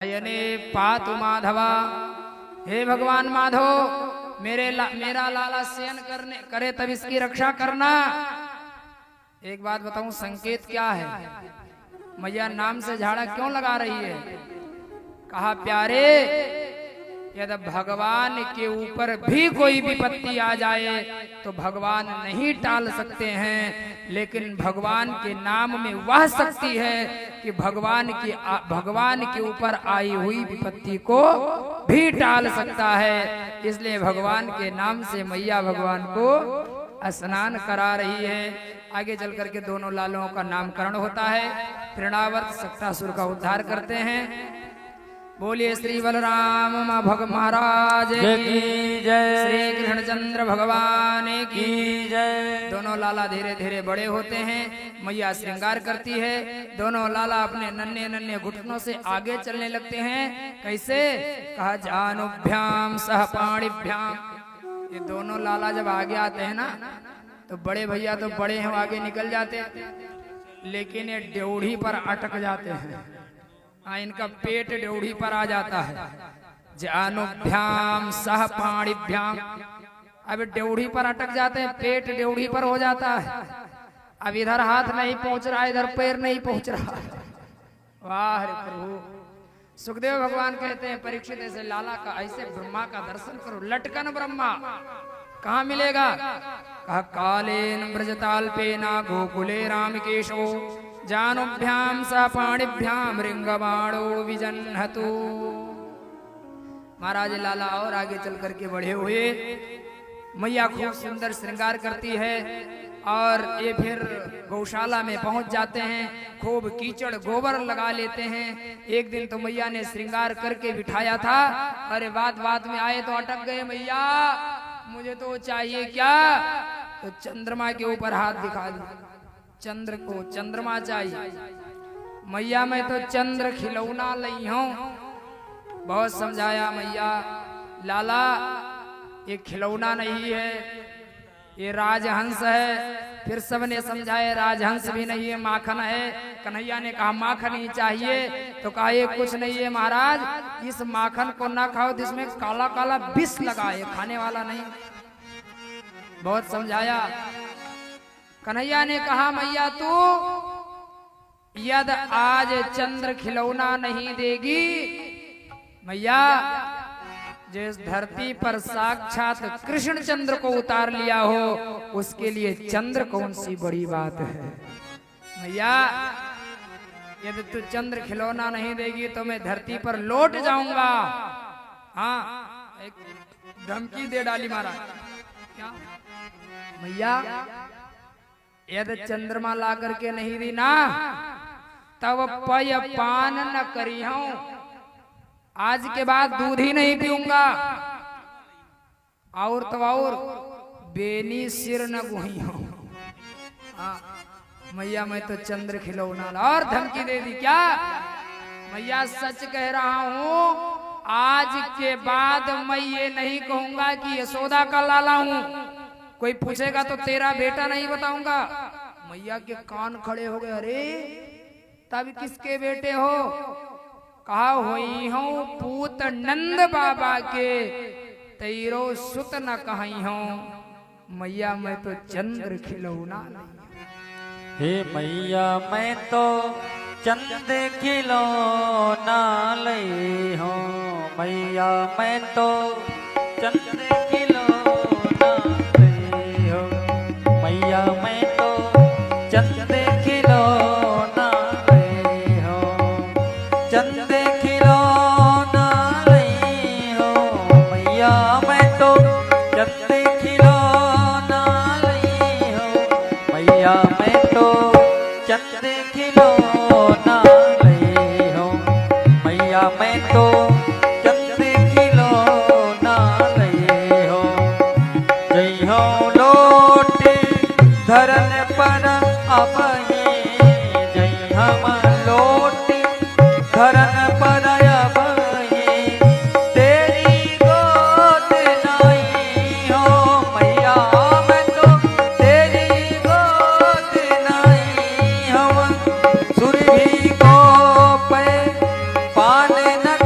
यने पातु माधवा। हे भगवान माधव, मेरा लाला शयन करे तब इसकी रक्षा करना। एक बात बताऊं, संकेत क्या है? मैया नाम से झाड़ा क्यों लगा रही है? कहा प्यारे, यदि भगवान के ऊपर भी कोई विपत्ति आ जाए तो भगवान नहीं टाल सकते हैं, लेकिन भगवान के नाम में वह शक्ति है कि भगवान के ऊपर आई हुई विपत्ति को भी टाल सकता है। इसलिए भगवान के नाम से मैया भगवान को स्नान करा रही है। आगे चल करके दोनों लालों का नामकरण होता है, तृणावर्त सक्तासुर का उद्धार करते हैं। बोलिए श्री बलराम भग महाराज की जय, श्री कृष्णचंद्र भगवान की जय। दोनों लाला धीरे धीरे बड़े होते हैं, मैया श्रृंगार करती है। दोनों लाला अपने नन्हे नन्हे घुटनों से आगे चलने लगते हैं। कैसे? कहा जानुभ्याम सह पाणिभ्याम। ये दोनों लाला जब आगे आते हैं ना, तो बड़े भैया तो बड़े हैं, आगे निकल जाते, लेकिन ये ड्योढ़ी पर अटक जाते हैं। इनका पेट ड्योढ़ी पर आ जाता है। जानुभ्याम सह पाणिभ्याम। अब ड्योढ़ी पर अटक जाते हैं, पेट ड्योढ़ी पर हो जाता है। अब इधर हाथ नहीं पहुंच रहा, इधर पैर नहीं पहुंच रहा। वाह रे प्रभु। सुखदेव भगवान कहते हैं परीक्षित, ऐसे लाला का, ऐसे ब्रह्मा का दर्शन करो। लटकन ब्रह्मा कहाँ मिलेगा? कहा कालेन ब्रजताल्पेना गोकुले रामकेशो जानुभ्याम स पाणिभ्याम रिंगबाणो विजन्हतु। महाराज लाला और आगे चल करके बढ़े हुए, मैया खूब सुंदर श्रृंगार करती है और ये फिर गौशाला में पहुंच जाते हैं। खूब कीचड़ गोबर लगा लेते हैं। एक दिन तो मैया ने श्रृंगार करके बिठाया था, अरे बात में आए तो अटक गए। मैया मुझे तो चाहिए क्या? तो चंद्रमा के ऊपर हाथ दिखा दिया। चंद्र को चंद्रमा चाहिए। मैया मैं तो चंद्र खिलौना लई हूं। बहुत समझाया मैया, लाला ये खिलौना नहीं है, ये राजहंस है। फिर सबने समझाया राजहंस भी नहीं है, माखन है। कन्हैया ने कहा माखन ही चाहिए, तो कहा ये कुछ नहीं है महाराज, इस माखन को ना खाओ, जिसमें काला काला विष लगा है, खाने वाला नहीं। बहुत समझाया। कन्हैया ने कहा मैया तू यद आज चंद्र खिलौना नहीं देगी, मैया जिस धरती पर साक्षात कृष्ण चंद्र को उतार लिया हो, उसके लिए चंद्र कौन सी बड़ी बात है। मैया यदि तू चंद्र खिलौना नहीं देगी तो मैं धरती पर लौट जाऊंगा। हाँ, एक धमकी दे डाली महाराज। क्या? मैया यदि चंद्रमा ला करके नहीं दी ना, तब पय पान न करी हूं। आज के बाद दूध ही नहीं पीऊंगा, और तो और बेनी सिर न गुही हूं। मैया मैं तो चंद्र खिलौना ला, और धमकी दे दी। क्या? मैया सच कह रहा हूं, आज के बाद मैं ये नहीं कहूंगा कि यशोदा का लाला हूं। कोई पूछेगा तो तेरा बेटा नहीं बताऊंगा। मैया के कान खड़े हो गए। अरे तब किसके बेटे हो? कहा होई हूं पूत नंद बाबा के, तेरो सुत न कहीं हूं। मैया मैं तो चंद्र खिलौना नहीं। हे मैया मैं तो चंद्र खिलौना लई हूं। मैया मैं तो चंद्र खिलौना लई हूं। मैया मैं तो चंद्र खिलौना लई हूं। चंद्र खिलौना लई हूं। मैया मैं तो चंद्र खिलौना लई हूं। मैया मैं तो चंद्र खिलौना लई हूं। मैया मैं तो चंद्र खिलौना लई हूं। जय हो लोट धरन पर अब जय हम लोट धरन पर अब तेरी गोद नहीं हो। मैया मैं तो तेरी गोद नहीं हो। सुरभि को पे पान न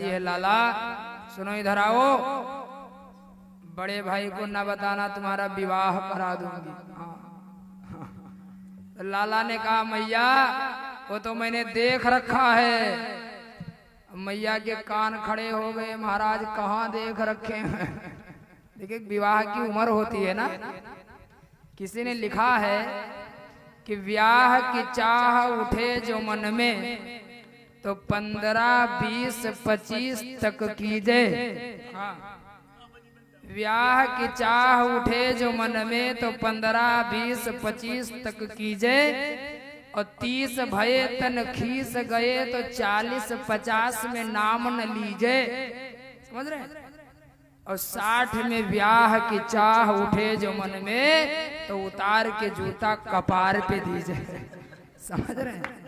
समझाती है, लाला सुनो इधर आओ, बड़े भाई को न बताना तुम्हारा विवाह करा दूंगी। हाँ। तो लाला ने कहा मैया वो तो मैंने देख रखा है। मैया के कान खड़े हो गए, महाराज कहाँ देख रखे हैं। देखिए विवाह की उम्र होती है ना। किसी ने लिखा है कि ब्याह की चाह उठे जो मन में तो 15, 20, 25 तक कीजे। ब्याह की चाह उठे जो मन में तो 15, 20, 25 तक कीजे और 30 भये तन खीस गए तो 40, 50 में नाम न लीजे। समझ रहे हैं? और 60 में ब्याह की चाह उठे जो मन में तो उतार के जूता कपार पे दीजे। समझ रहे हैं?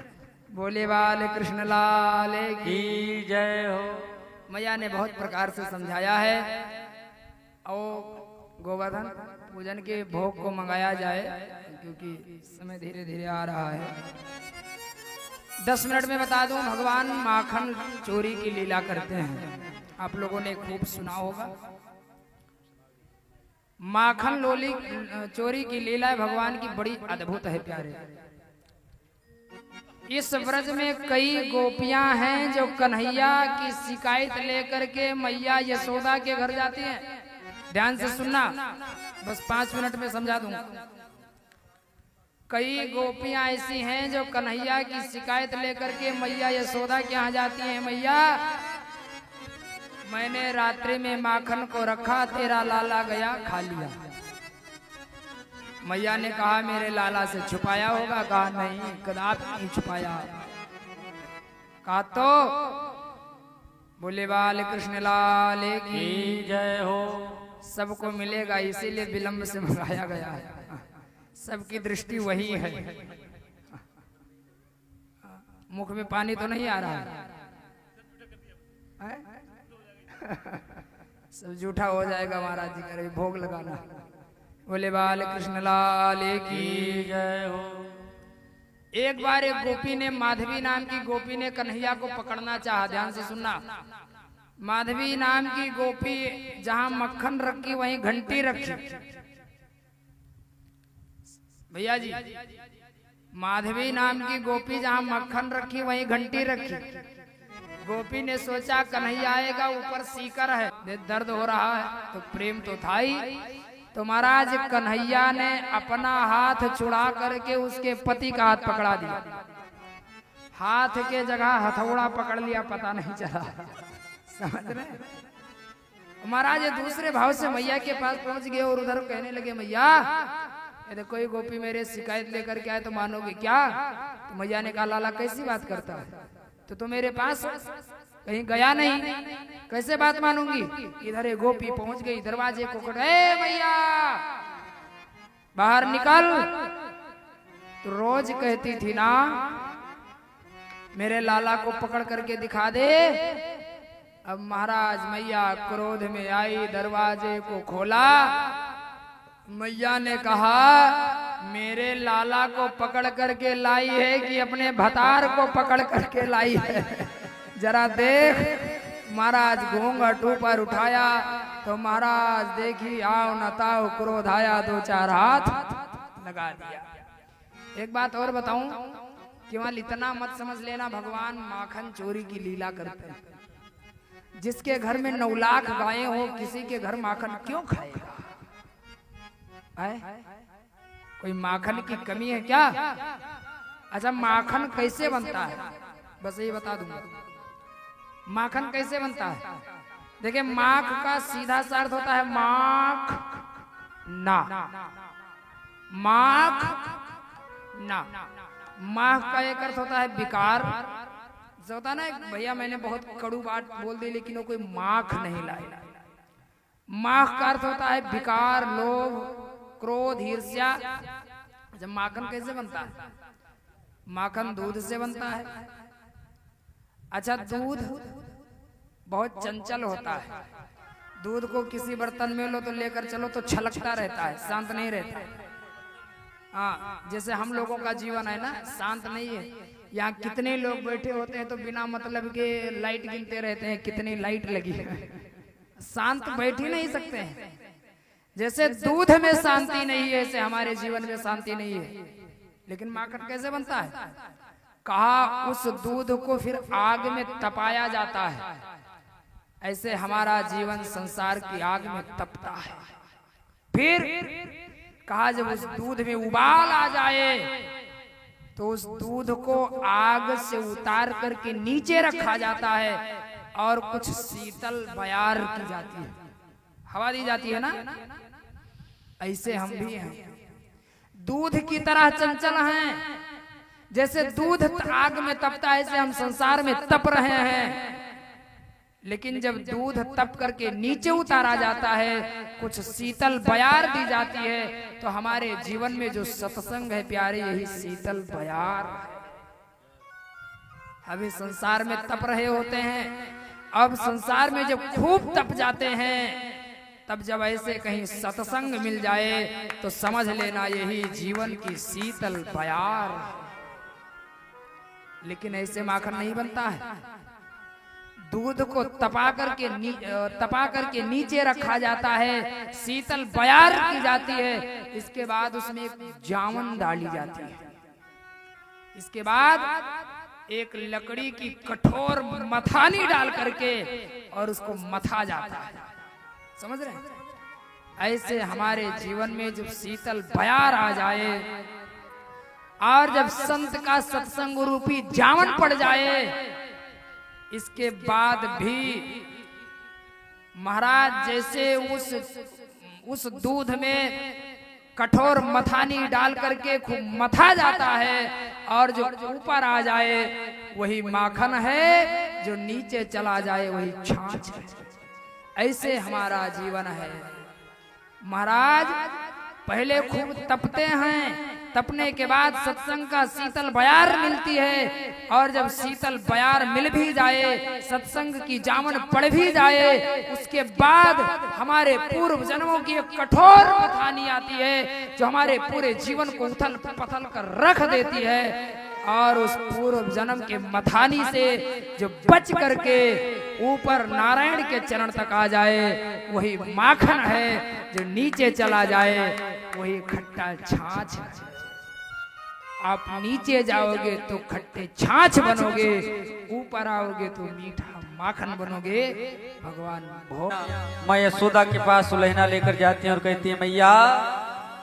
बोले वाले कृष्ण लाल की जय हो। मैया ने बहुत प्रकार से समझाया है। और गोवर्धन पूजन के भोग को मंगाया जाए क्योंकि समय धीरे धीरे आ रहा है। 10 मिनट में बता दूं, भगवान माखन चोरी की लीला करते हैं। आप लोगों ने खूब सुना होगा। माखन लोली चोरी की लीला भगवान की बड़ी अद्भुत है प्यारे। इस व्रज में कई गोपियां हैं जो कन्हैया की शिकायत लेकर के मैया यशोदा के घर जाती हैं। ध्यान से सुनना, बस 5 मिनट में समझा दूंगा। कई गोपियां ऐसी हैं जो कन्हैया की शिकायत लेकर के मैया यशोदा के यहाँ जाती हैं। मैया मैंने रात्रि में माखन को रखा, तेरा लाला गया खा लिया। मैया ने कहा मेरे लाला से छुपाया होगा। कहा नहीं, कदापि नहीं छुपाया। कहा तो बोले वाले कृष्ण लाल की जय हो। सबको मिलेगा इसीलिए विलंब से मंगाया गया है। सबकी दृष्टि वही है। मुख में पानी तो नहीं आ रहा है? सब झूठा हो जाएगा महाराज जी करे भोग लगाना। बोले बाल कृष्ण लाल की जय हो। एक बार एक गोपी ने, माधवी नाम की गोपी ने कन्हैया को पकड़ना चाहा। ध्यान से सुनना, माधवी नाम की गोपी जहां मक्खन रखी वहीं घंटी रखी। भैया जी, माधवी नाम की गोपी जहां मक्खन रखी वहीं घंटी रखी। गोपी ने सोचा कन्हैया आएगा, ऊपर सीकर है, दर्द हो रहा है, तो प्रेम तो था ही। तो महाराज कन्हैया ने अपना हाथ छुड़ा करके उसके पति का हाथ पकड़ा दिया। हाथ के जगह हथौड़ा पकड़ लिया, पता नहीं चला। समझ रहे? महाराज दूसरे भाव से मैया के पास पहुंच गए और उधर कहने लगे मैया यदि कोई गोपी मेरे शिकायत लेकर के आए तो मानोगे क्या? तो मैया ने कहा लाला कैसी बात करता है, तो मेरे पास कहीं गया नहीं, कैसे बात मानूंगी? इधर एक गोपी पहुंच गई, दरवाजे को खड़े, मैया बाहर निकल। तो रोज कहती थी ना मेरे लाला को पकड़ करके दिखा दे। अब महाराज मैया क्रोध में आई, दरवाजे को खोला। मैया ने कहा मेरे लाला को पकड़ करके लाई है कि अपने भतार को पकड़ करके लाई है, जरा देख। महाराज घूंघट ऊपर उठाया तो महाराज देखी आओ न ताओ, क्रोध आया, 2-4 हाथ लगा दिया। एक बात और बताऊं, केवल इतना मत समझ लेना भगवान माखन चोरी की लीला करते हैं। जिसके घर में 9 लाख गायें हो, किसी के घर माखन क्यों खाएगा? कोई माखन की कमी है क्या? अच्छा माखन कैसे बनता है बस ये बता दूंगा। माखन कैसे बनता है? देखिए माख का सीधा सा अर्थ होता है माख ना, माख ना। माख का एक अर्थ होता है विकार। जो होता है ना भैया मैंने बहुत कड़ू बात बोल दी लेकिन वो कोई माख नहीं लाई। माख का अर्थ होता है विकार, लोभ, क्रोध, ईर्ष्या। जब माखन कैसे बनता है? माखन दूध से बनता है। अच्छा दूध बहुत चंचल होता है। दूध को किसी बर्तन में लो तो लेकर चलो तो छलकता रहता है, शांत नहीं रहता। हाँ जैसे हम लोगों का जीवन है ना, शांत नहीं है। यहाँ कितने लोग बैठे होते हैं तो बिना मतलब के लाइट गिनते रहते हैं कितनी लाइट लगी है, शांत बैठ ही नहीं सकते हैं। जैसे दूध में शांति नहीं है ऐसे हमारे जीवन में शांति नहीं है। लेकिन माखन कैसे बनता है? कहा उस दूध को फिर आग में तपाया जाता है, ऐसे हमारा जीवन संसार की आग में तपता है। फिर कहा जब उस दूध में उबाल आ जाए तो उस दूध को आग से उतार करके नीचे रखा जाता है और कुछ शीतल बयार की जाती है, हवा दी जाती है ना। ऐसे हम भी हैं, दूध की तरह चंचल हैं। जैसे दूध आग में तपता है ऐसे हम संसार में तप रहे हैं। लेकिन जब दूध तप करके नीचे उतारा जाता है, कुछ शीतल बयार दी जाती है, तो हमारे जीवन में जो सत्संग है प्यारे यही शीतल बयार है। अभी संसार में तप रहे होते हैं, अब संसार में जब खूब तप जाते हैं तब जब ऐसे कहीं सत्संग मिल जाए तो समझ लेना यही जीवन की शीतल बयार है। लेकिन ऐसे माखन नहीं बनता है। दूध को तपा करके नीचे रखा जाता है, शीतल बयार की जाती है। इसके बाद उसमें एक जावन डाली जाती है। इसके बाद एक लकड़ी की कठोर मथानी डाल करके और उसको मथा जाता है। समझ रहे हैं? ऐसे हमारे जीवन में जब शीतल बयार आ जाए और जब संत का सत्संग रूपी जावन पड़ जाए, इसके बाद भी महाराज जैसे उस दूध में कठोर मथानी डाल करके खूब मथा जाता है और जो ऊपर आ जाए वही माखन है, जो नीचे चला जाए वही छाछ है। ऐसे हमारा जीवन है महाराज। पहले खूब तपते हैं, तपने के बाद सत्संग का शीतल बयार मिलती है और जब शीतल बयार मिल भी जाए, सत्संग की जामन पड़ भी जाए, उसके बाद हमारे पूर्व जन्मों की एक कठोर मथानी आती है जो हमारे पूरे जीवन को उथल पथल कर रख देती है। और उस पूर्व जन्म के मथानी से जो बच करके ऊपर नारायण के चरण तक आ जाए वही माखन है, जो नीचे चला जाए वही खट्टा छाछ है। आप नीचे जाओगे तो खट्टे छाछ बनोगे, ऊपर आओगे तो मीठा माखन बनोगे। भगवान भोग मैं यशोदा के पास सुलहना लेकर जाती है और कहती है मैया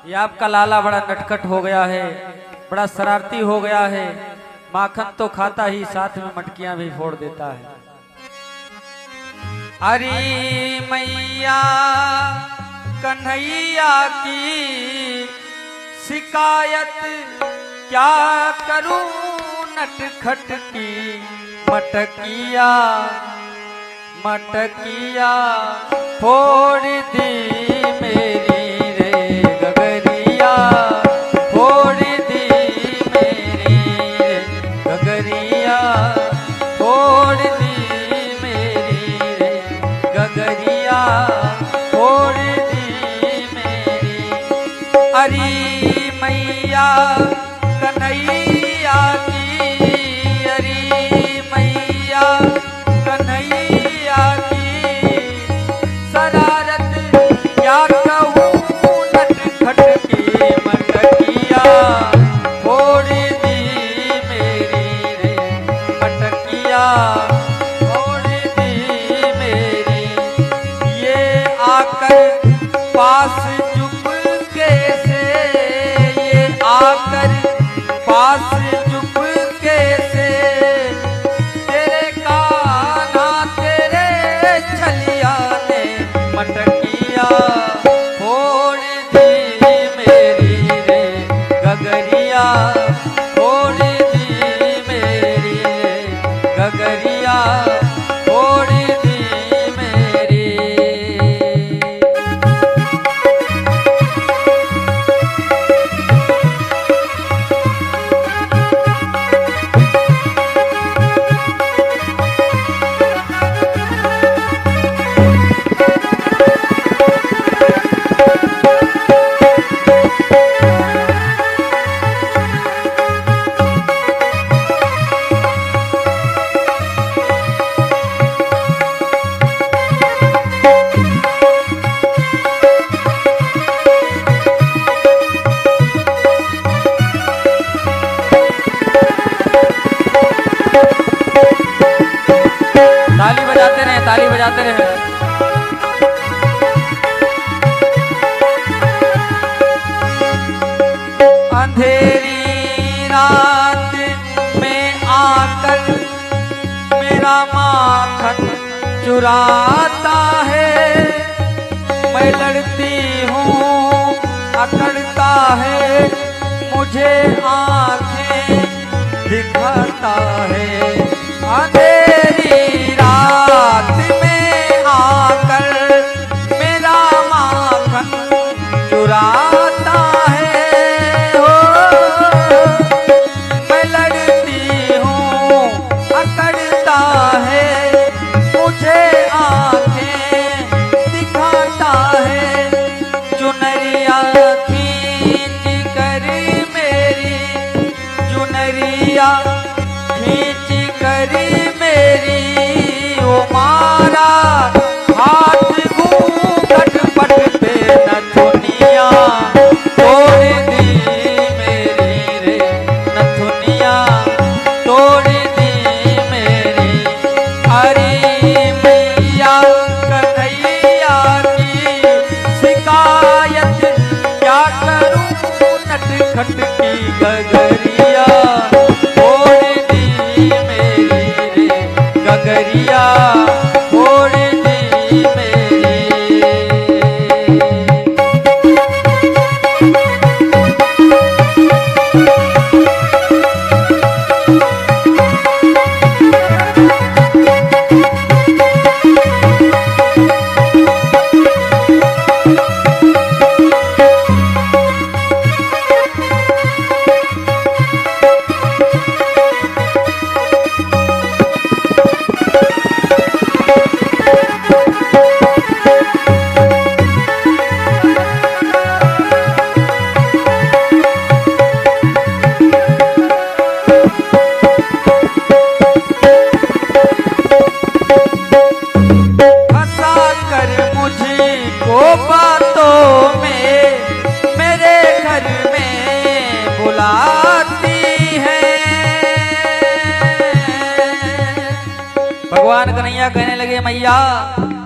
ये आपका लाला बड़ा नटखट हो गया है, बड़ा शरारती हो गया है, माखन तो खाता ही साथ में मटकियां भी फोड़ देता है। अरे मैया कन्हैया की शिकायत क्या करूं, नटखट की मटकिया मटकिया फोड़ दी मेरी रे गगरिया, फोड़ दी मेरी रे गगरिया, फोड़ दी मेरी रे गगरिया, फोड़ दी मेरी। अरे मैया कन्हैया की, अरे मैया कन्हैया की शरारत क्या कहूँ, नटखट की मटकिया फोड़ दी मेरी रे मटकिया, फोड़ दी मेरी। ये आकर पास चुपके से, ये आकर ताली बजाते रहे। अंधेरी रात में आकर मेरा माखन चुराता है, मैं लड़ती हूँ अकड़ता है, मुझे आंखें दिखाता है। अंधेरी रात में आकर मेरा माखन चुराता है, हो मैं लड़ती हूँ अकड़ता है, मुझे आंखें दिखाता है। चुनरिया खींच कर मेरी, चुनरिया खींच कर मेरी, ओ मारा हाथ घूंघट पट पे नथुनिया तोड़ दी मेरी रे, नथुनिया तोड़ दी मेरी। अरे मैया कन्हैया की शिकायत क्या करूं, नटखट की गगरिया तोड़ दी मेरी रे, गगरिया तोड़ दी मेरी। फंसा कर मुझको बातों में मेरे घर में बुलाती है। भगवान कन्हैया कहने लगे मैया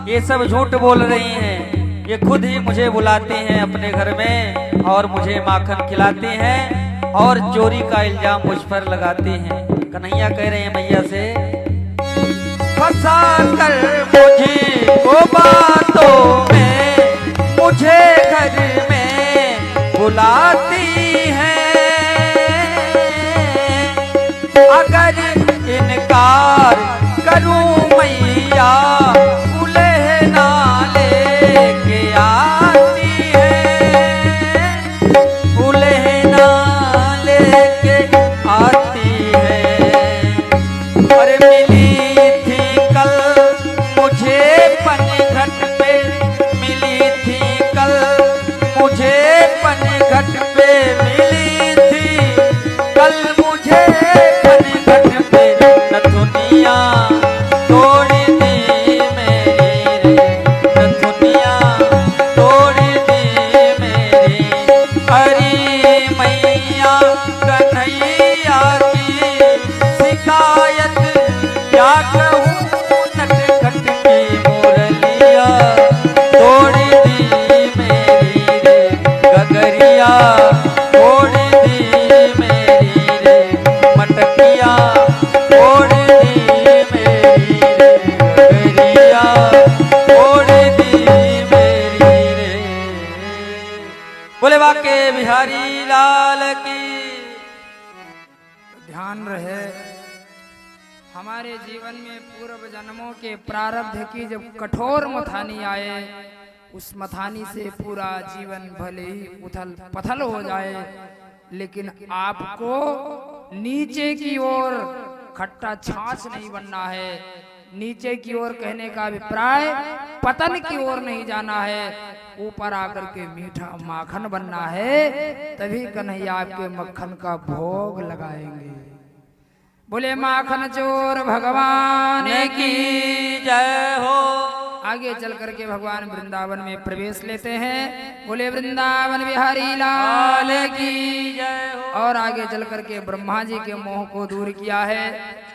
ये सब झूठ बोल रही हैं, ये खुद ही मुझे बुलाती हैं अपने घर में और मुझे माखन खिलाती हैं और चोरी का इल्जाम मुझ पर लगाती हैं। कन्हैया कह रहे हैं मैया से फंसा कर मुझको बातों में मुझे घर में बुलाती है। अगर इनकार करूं मैया उलहना लेके आती है, उलहना लेके आती है। अरे मिली थी कल मुझे पनघट पे, मिली थी कल मुझे पनघट पे, मिली थी कल मुझे पनघट पे, नथुनिया तोड़ दी मेरी रे, नथुनिया तोड़ दी मेरी। अरे मैया कन्हैया की शिकायत क्या कहूँ, नटखट की मुरलिया तोड़ दी मेरी रे, गगरिया तोड़ दी मेरी रे, मटकिया तोड़ दी मेरी रे, गगरिया तोड़ दी मेरी रे। बोले बाके बिहारी लाल की। ध्यान रहे हमारे जीवन में पूर्व जन्मों के प्रारब्ध की जब कठोर मथानी आए, उस मथानी से पूरा जीवन भले ही उथल पथल हो जाए, लेकिन आपको नीचे की ओर खट्टा छाछ नहीं बनना है। नीचे की ओर कहने का अभिप्राय पतन की ओर नहीं जाना है, ऊपर आकर के मीठा माखन बनना है। तभी कन्हैया आपके मक्खन का भोग लगाएंगे। बोले माखन चोर भगवान की जय हो। आगे चल करके भगवान वृंदावन में प्रवेश लेते हैं। बोले वृंदावन बिहारी लाल की जय हो। और आगे चल करके ब्रह्मा जी के मोह को दूर किया है,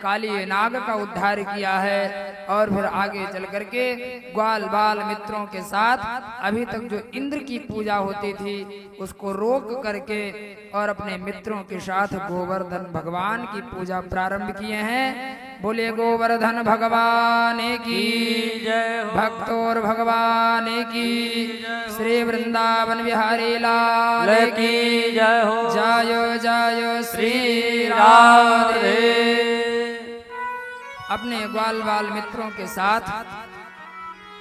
काली नाग का उद्धार किया है। और फिर आगे चल करके ग्वाल बाल मित्रों के साथ अभी तक जो इंद्र की पूजा होती थी उसको रोक करके और अपने मित्रों के साथ गोवर्धन भगवान की पूजा प्रारंभ किए हैं। बोले गोवर्धन भगवान की जय हो। भक्तोर भगवान की श्री वृंदावन बिहारी लाल की जय हो। जय जय श्री राधे। अपने ग्वाल बाल मित्रों के साथ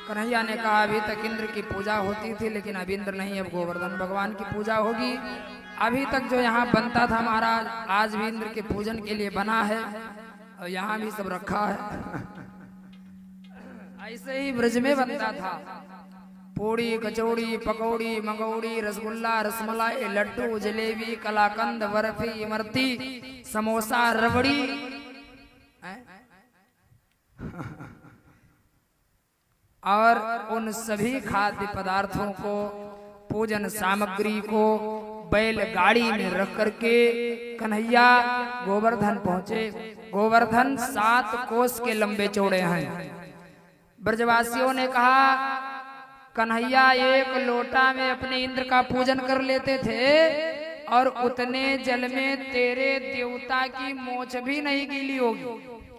कन्हैया ने कहा अभी तक इंद्र की पूजा होती थी लेकिन अब इंद्र नहीं, अब गोवर्धन भगवान की पूजा होगी। अभी तक जो यहाँ बनता था महाराज आज भी इंद्र के पूजन के लिए बना है और यहाँ भी सब रखा है। ऐसे ही ब्रज में बनता था, पूड़ी कचौड़ी पकौड़ी मंगौड़ी रसगुल्ला रसमलाई लड्डू जलेबी कलाकंद बर्फी इमरती समोसा रबड़ी और उन सभी खाद्य पदार्थों को पूजन सामग्री को बैलगाड़ी में रख करके कन्हैया गोवर्धन पहुंचे। गोवर्धन 7 कोस के लंबे चौड़े हैं। ब्रजवासियों ने कहा कन्हैया एक लोटा में अपने इंद्र का पूजन कर लेते थे और उतने जल में तेरे देवता की मोछ भी नहीं गीली होगी।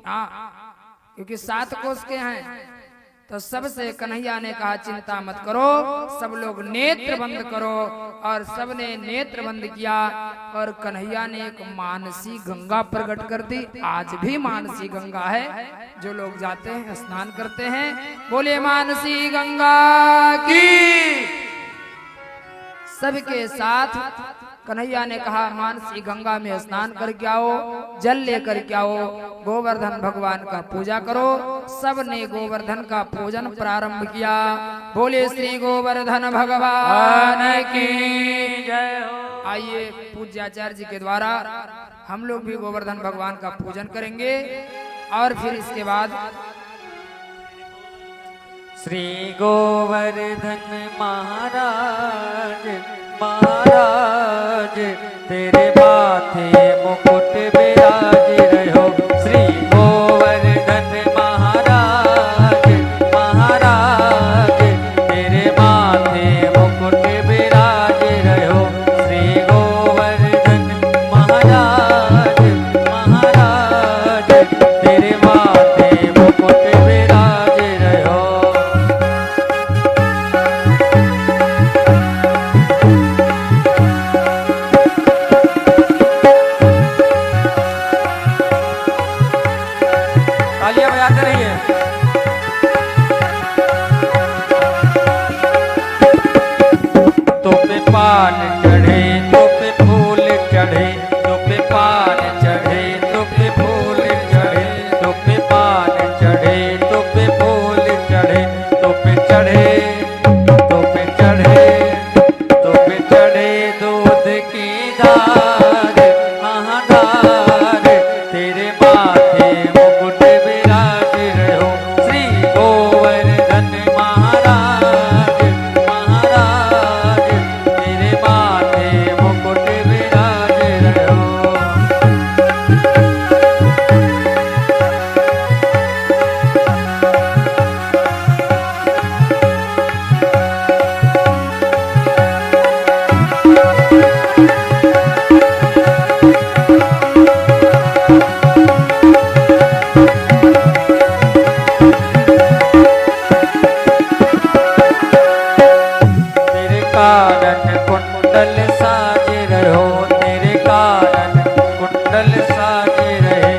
हाँ क्योंकि 7 कोस के हैं। तो सबसे कन्हैया ने कहा चिंता मत करो, सब लोग नेत्र बंद करो। और सबने नेत्र बंद किया और कन्हैया ने एक मानसी गंगा प्रकट कर दी। आज भी मानसी गंगा है, जो लोग जाते हैं स्नान करते हैं। बोले मानसी गंगा की। सबके साथ कन्हैया ने कहा मानसी गंगा में स्नान करके आओ, जल लेकर के आओ, गोवर्धन भगवान का पूजा करो। सब ने गोवर्धन का पूजन प्रारंभ किया। बोले श्री गोवर्धन भगवान की जय हो। आइए पूज्याचार्य जी के द्वारा हम लोग भी गोवर्धन भगवान का पूजन करेंगे और फिर इसके बाद श्री गोवर्धन महाराज महाराज तेरे माथे मुकुट विराज रहो। श्री गोवर्धन महाराज महाराज तेरे माथे मुकुट विराज रहो। श्री गोवर्धन महाराज महाराज तेरे माथे मुकुट विराज रहो। तालियां बजाते रहिए। तो पे पान चढ़े तो पे फूल चढ़े, तो पे पान चढ़े तो पे फूल चढ़े, तो पे पान चढ़े तो पे फूल चढ़े, तो पे चढ़े तो पे चढ़े तो पे चढ़े दूध की धार महाधार तेरे माथे मुकुट विराज रहो। श्री गोवर्धन महाराज महाराज तेरे माथे मुकुट विराज रहो। तेरे कारण कुंडल साज रहो, तेरे कारण कुंडल साज रहे,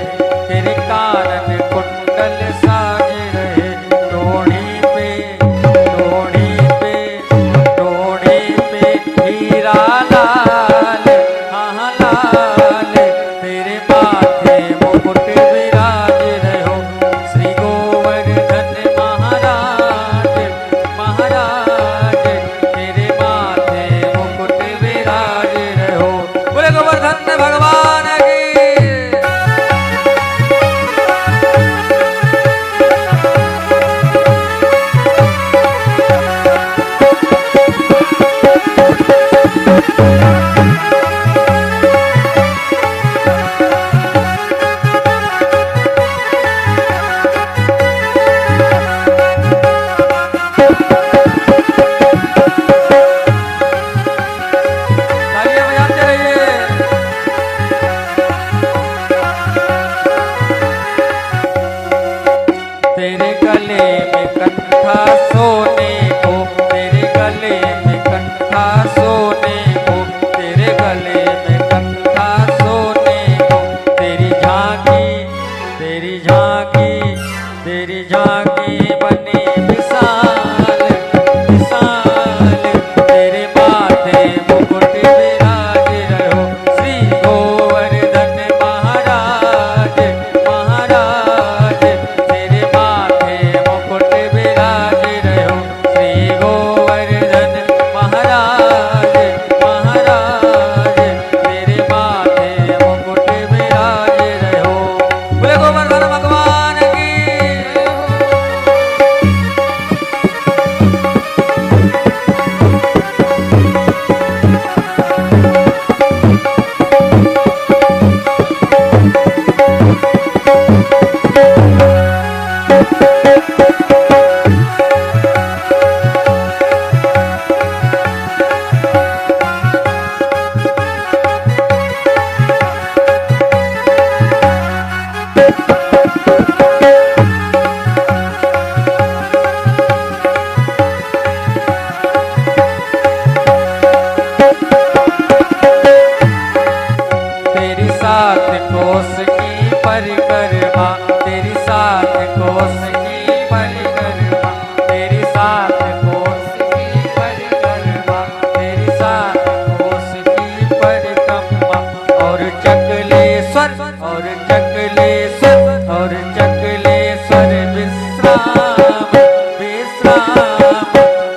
तेरे कारण कुंडल साज रहे। टोड़ी पे हीरा लाल हाँ लाल तेरे माथे मुकुट विराज रहो। श्री गोवर्धन महाराज महाराज तेरे माथे मुकुट विराज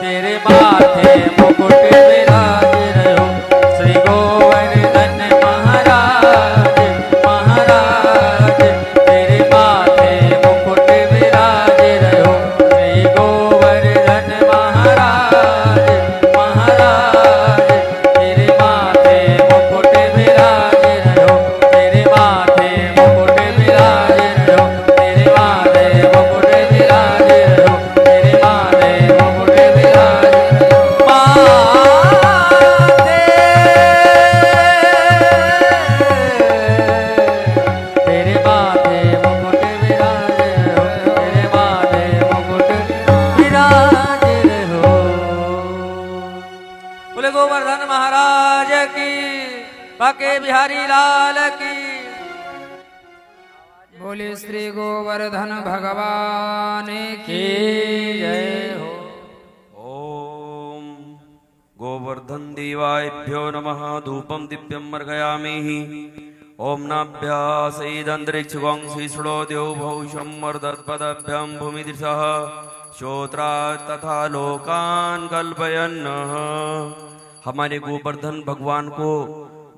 तेरे माथे मुकुट विराज रहो श्री गोवर्धन महाराज महाराज तेरे माथे मुकुट विराज रहो श्री गोवर्धन महाराज महाराज तेरे माथे मुकुट विराज रहो तेरे माथे मुकुट विराज रहो तेरे माथे मुकुट विराज रहो तेरे माथे मुकुट विराज तेरे माथे मुकुट विराज रहो तेरे माथे मुकुट विराज रहो। बोले गोवर्धन महाराज की बाके बिहारी लाल की बोले श्री गोवर्धन भगवान की जय हो। ओम गोवर्धन देवायभ्यो नमः धूपम दिव्यम अर्घयामि ओम नाभ्यासेदंतरिक्षगं श्रीषणो देव भौषम मर्दत्पदभ्यं भूमिदृशः श्रोत्रा तथा लोकान कल्पयन्। हमारे गोवर्धन भगवान को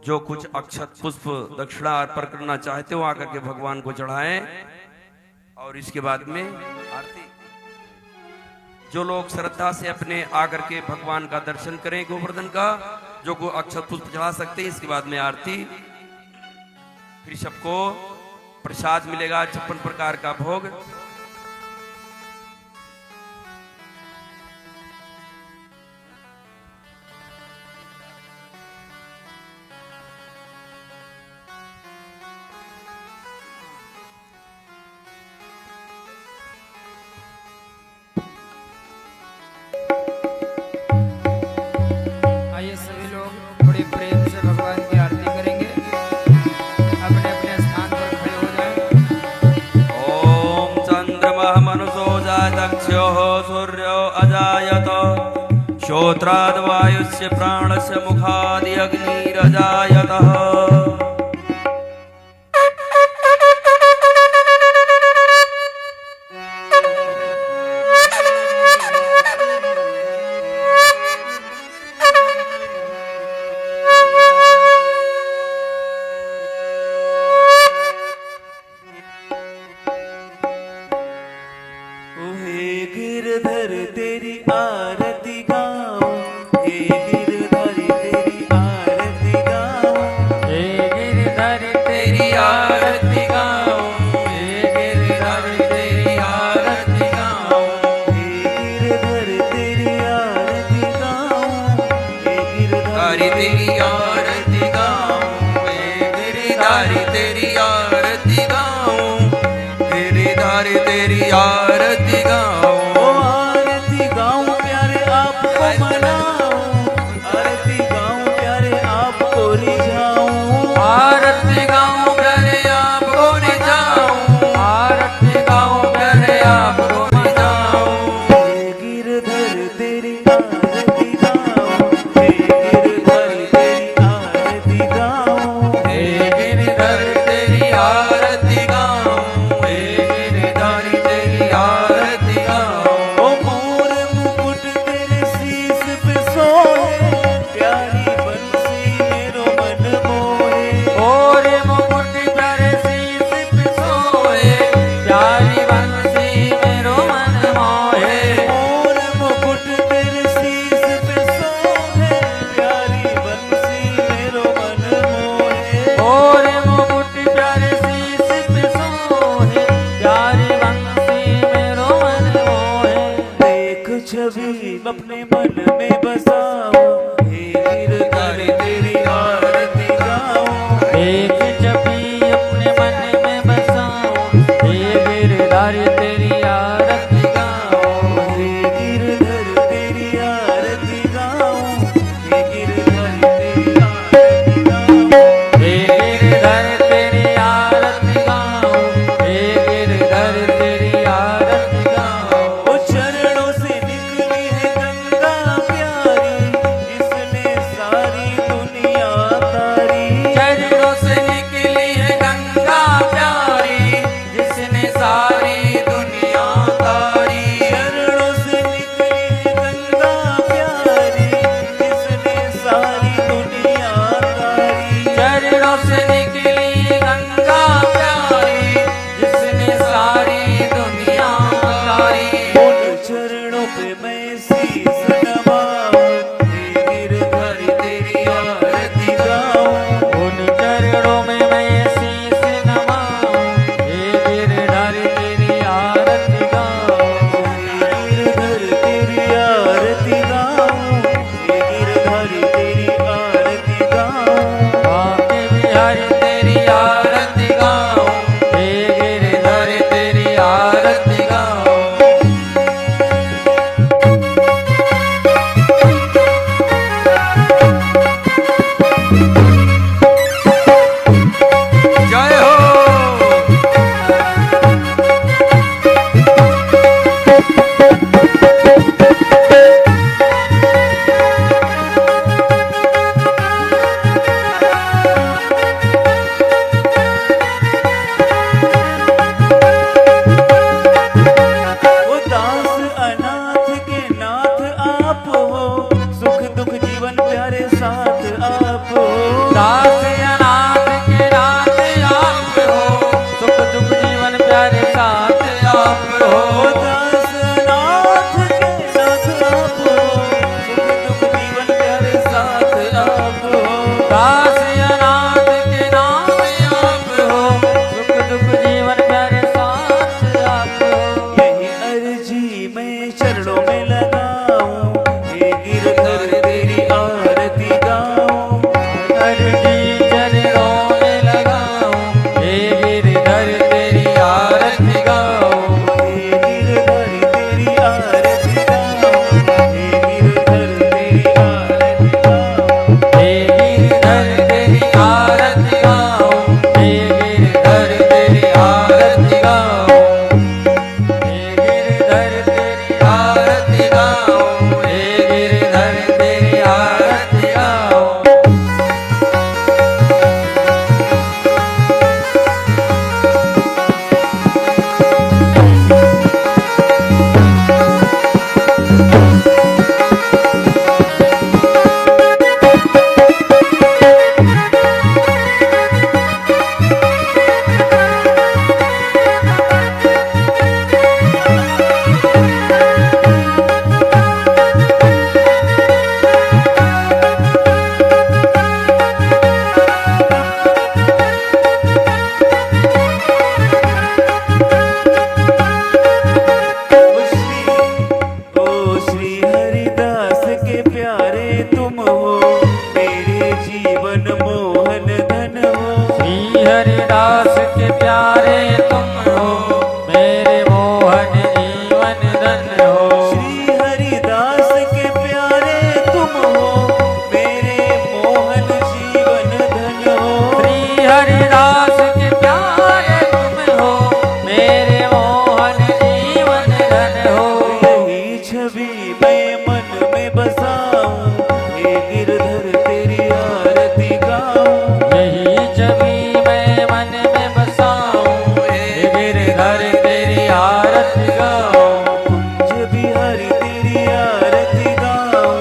जो कुछ अक्षत पुष्प दक्षिणा अर्पण करना चाहते हो आकर के भगवान को चढ़ाएं और इसके बाद में आरती। जो लोग श्रद्धा से अपने आकर के भगवान का दर्शन करें गोवर्धन का जो को अक्षत पुष्प चढ़ा सकते हैं इसके बाद में आरती। फिर सबको प्रसाद मिलेगा 56 प्रकार का भोग। आइए सभी लोग बड़े प्रेम से भगवान की आरती करेंगे। अपने अपने स्थान पर खड़े हो जाएं। ओम चंद्रमा मनुषो जातक्षो सूर्यो अजायत श्रोत्राद वायुस्य प्राणस्य मुखादि अग्निरजायतः। हे गिरधर तेरी आरती गाऊं हे गिरधर तेरी आरती गाऊं हे गिरधर तेरी आरती गाऊं हे गिरधर तेरी आरती गाऊं हे गिरधर तेरी आरती गाऊं हे गिरधर तेरी आरती गाऊं हे गिरधारी तेरी आरती गाऊं गिरधारी तेरी आरती गाऊं। ओ आरती गाऊं प्यारे आपको मनाऊं आरती गाऊं प्यारे आपको रिझाऊं आरती गाऊं प्यारे आपको रिझाऊं आरती गाऊं प्यारे आपको रिझाऊं हे गिरधर तेरी आरती गाऊं हे गिरधर तेरी आरती गाऊं हे गिरधर तेरी आरती गाऊं हे गिरधारी तेरी आरती गाऊं ओ मोर मुकुट तेरे शीश पे सोए प्यारी बंसी मेरो मन मोहे और मुकुट प्यारे शीश पे सोए प्यारी बंसी मेरो मन मोहे मोर मुकुट तेरे शीश पे सोए प्यारी बंसी मेरो मन मोहे और मुकुट प्यारे शीश पे सोए प्यारी बंसी मेरो मन मोहे देख छवि अपने मन में बसाऊं हे गिरधर तेरी आरती गाऊं एक जबी अपने मन में बसाऊं हे गिरधर तेरी आरती गाऊं हे गिरधर तेरी आरती गाऊं हे गिरधर तेरी आरती गाऊं हे गिरधर तेरी आरती गाऊं हे गिरधर तेरी आरती गाऊं ओ चरणों से निकली है गंगा प्यारी इसने सारी दुनिया तारी चरणों से शीस नवाऊं, हे गिरधर तेरी आरती गाऊं। उन चरणों में मैं शीस नवाऊं, हे गिरधर तेरी आरती गाऊं। गिरधर तेरी आरती गाऊं, हे गिरधर तेरी आरती गाऊं। बांके बिहारी तेरी आरती गाऊं, हे गिरधर तेरी आरती गाऊं। जय हो। वो दास अनाथ के नाथ आप हो, सुख दुख जीवन प्यारे साथ आप हो। दास अनाथ के नाथ आप हो, सुख दुख जीवन प्यारे साथ आप वो हो। दास अनाथ के नाथ आप हो, सुख दुख जीवन प्यारे साथ आप हो। दास अनाथ के नाथ आप हो, सुख दुख जीवन प्यारे साथ आप हो। यही अर्जी मैं चरणों में लगाऊं, हे गिरधर तेरी आरती गाऊं। अर्जी चरणों में लगाऊं, हे गिरधर तेरी आरती गाऊं। हे गिरधर तेरी आरती गाऊं, हे गिरधर तेरी आरती गाऊं। हे गिरधर तेरी आरती गाऊं, हे गिरधर तेरी आरती गाऊं। हे गिरधर तेरी आरती गाऊं, हे गिरधर तेरी आरती गाऊं। ओ श्री हरिदास के प्यारे तुम हो, मेरे जीवन मोहन धन हो। श्री हरिदास के प्यारे तुम हो, मेरे मोहन जीवन धन हो। श्री हरिदास के प्यारे तुम हो, मेरे मोहन जीवन धन हो। श्री हरिदास के प्यारे तुम हो, मेरे मोहन जीवन धन हो। यही छवि मैं मन में बसाऊं, हे गिरधर तेरी आरती गाऊं। यही छवि मैं मन में बसाऊं, हे गिरधर तेरी आरती गाऊं। कुंज बिहारी तेरी आरती गाऊं,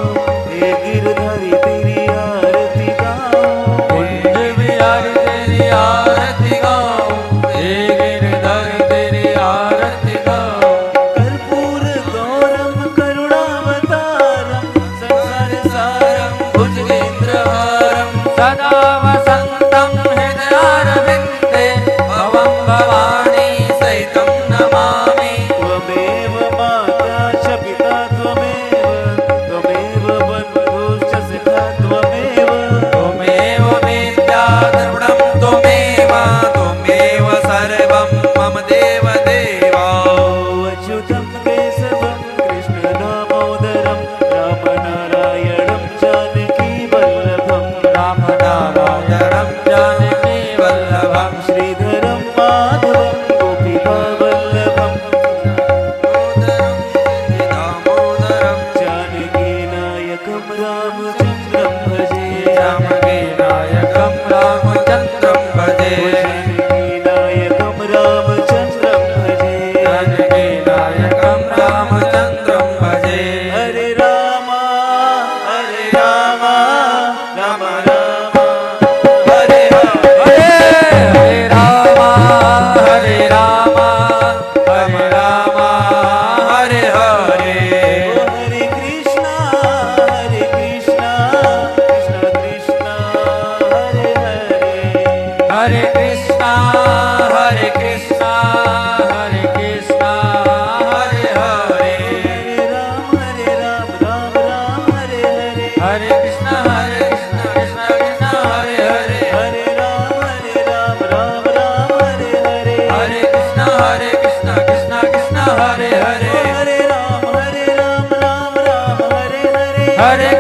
हे गिरधर तेरी आरती गाऊं। कुंज बिहारी तेरी आरती गाऊं, हे गिरधर तेरी आरती गाऊं। कर्पूर गौरम करुणावतारम, हरे हरे हरे राम राम राम हरे हरे हरे